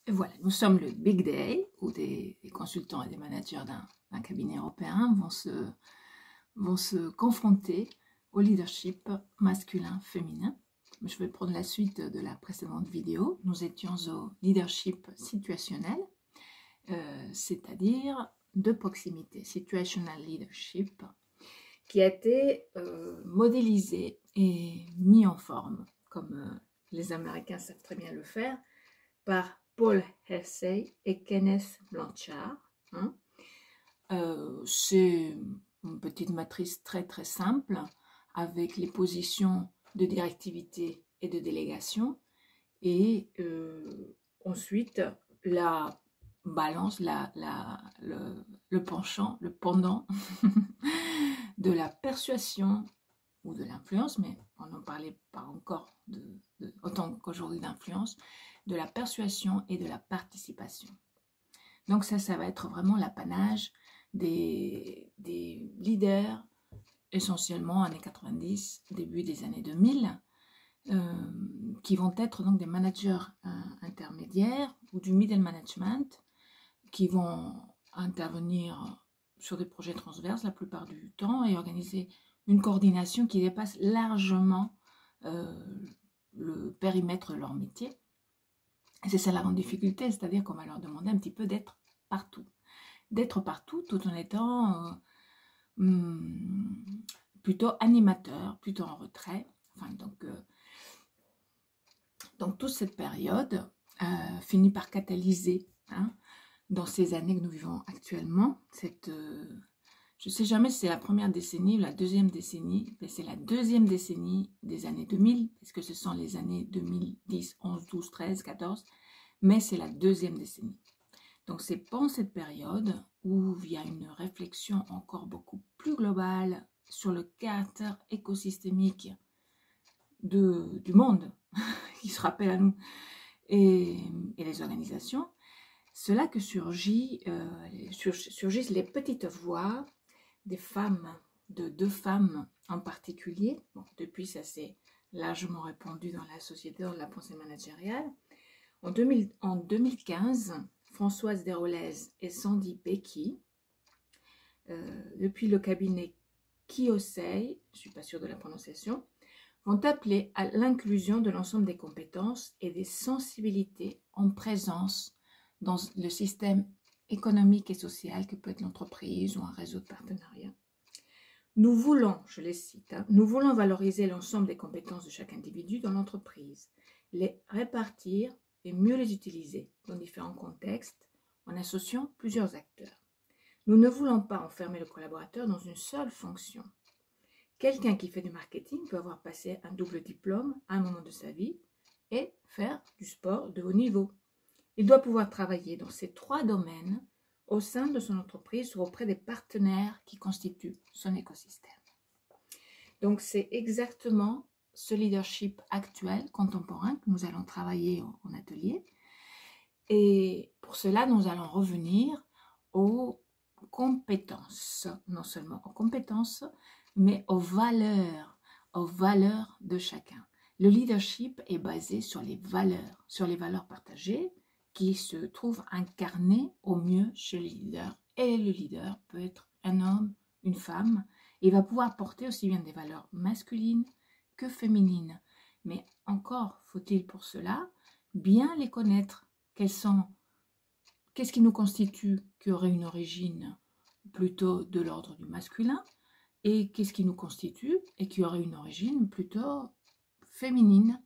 Et voilà, nous sommes le Big Day où des consultants et des managers d'un cabinet européen vont se confronter au leadership masculin-féminin. Je vais prendre la suite de la précédente vidéo. Nous étions au leadership situationnel, c'est-à-dire de proximité, situational leadership, qui a été modélisé et mis en forme, comme les Américains savent très bien le faire, par Paul Hersey et Kenneth Blanchard. C'est une petite matrice très très simple avec les positions de directivité et de délégation et ensuite la balance, le penchant, le pendant de la persuasion ou de l'influence, mais on n'en parlait pas encore autant qu'aujourd'hui d'influence, de la persuasion et de la participation. Donc ça va être vraiment l'apanage des leaders, essentiellement années 90, début des années 2000, qui vont être donc des managers intermédiaires ou du middle management, qui vont intervenir sur des projets transverses la plupart du temps et organiser une coordination qui dépasse largement le périmètre de leur métier. Et c'est ça la grande difficulté, c'est-à-dire qu'on va leur demander un petit peu d'être partout. D'être partout tout en étant plutôt animateur, plutôt en retrait. Enfin, donc toute cette période finit par catalyser, dans ces années que nous vivons actuellement, je ne sais jamais si c'est la première décennie ou la deuxième décennie, mais c'est la deuxième décennie des années 2000, parce que ce sont les années 2010, 11, 12, 13, 14, mais c'est la deuxième décennie. Donc c'est pendant cette période où il y a une réflexion encore beaucoup plus globale sur le caractère écosystémique du monde, qui se rappelle à nous, et les organisations, cela que surgissent les petites voix des femmes, de deux femmes en particulier. Bon, depuis, ça s'est largement répandu dans la société, dans la pensée managériale. En 2015, Françoise Desrolez et Sandy Becky, depuis le cabinet Kiyosei, je ne suis pas sûre de la prononciation, vont appeler à l'inclusion de l'ensemble des compétences et des sensibilités en présence dans le système économique et social que peut être l'entreprise ou un réseau de partenariat. Nous voulons, je les cite, nous voulons valoriser l'ensemble des compétences de chaque individu dans l'entreprise, les répartir et mieux les utiliser dans différents contextes en associant plusieurs acteurs. Nous ne voulons pas enfermer le collaborateur dans une seule fonction. Quelqu'un qui fait du marketing peut avoir passé un double diplôme à un moment de sa vie et faire du sport de haut niveau. Il doit pouvoir travailler dans ces trois domaines au sein de son entreprise ou auprès des partenaires qui constituent son écosystème. Donc c'est exactement ce leadership actuel, contemporain, que nous allons travailler en atelier. Et pour cela, nous allons revenir aux compétences, non seulement aux compétences, mais aux valeurs de chacun. Le leadership est basé sur les valeurs partagées qui se trouvent incarnées au mieux chez le leader. Et le leader peut être un homme, une femme, et va pouvoir porter aussi bien des valeurs masculines que féminines. Mais encore faut-il pour cela bien les connaître. Qu'est-ce qui nous constitue, qui aurait une origine plutôt de l'ordre du masculin, et qu'est-ce qui nous constitue et qui aurait une origine plutôt féminine,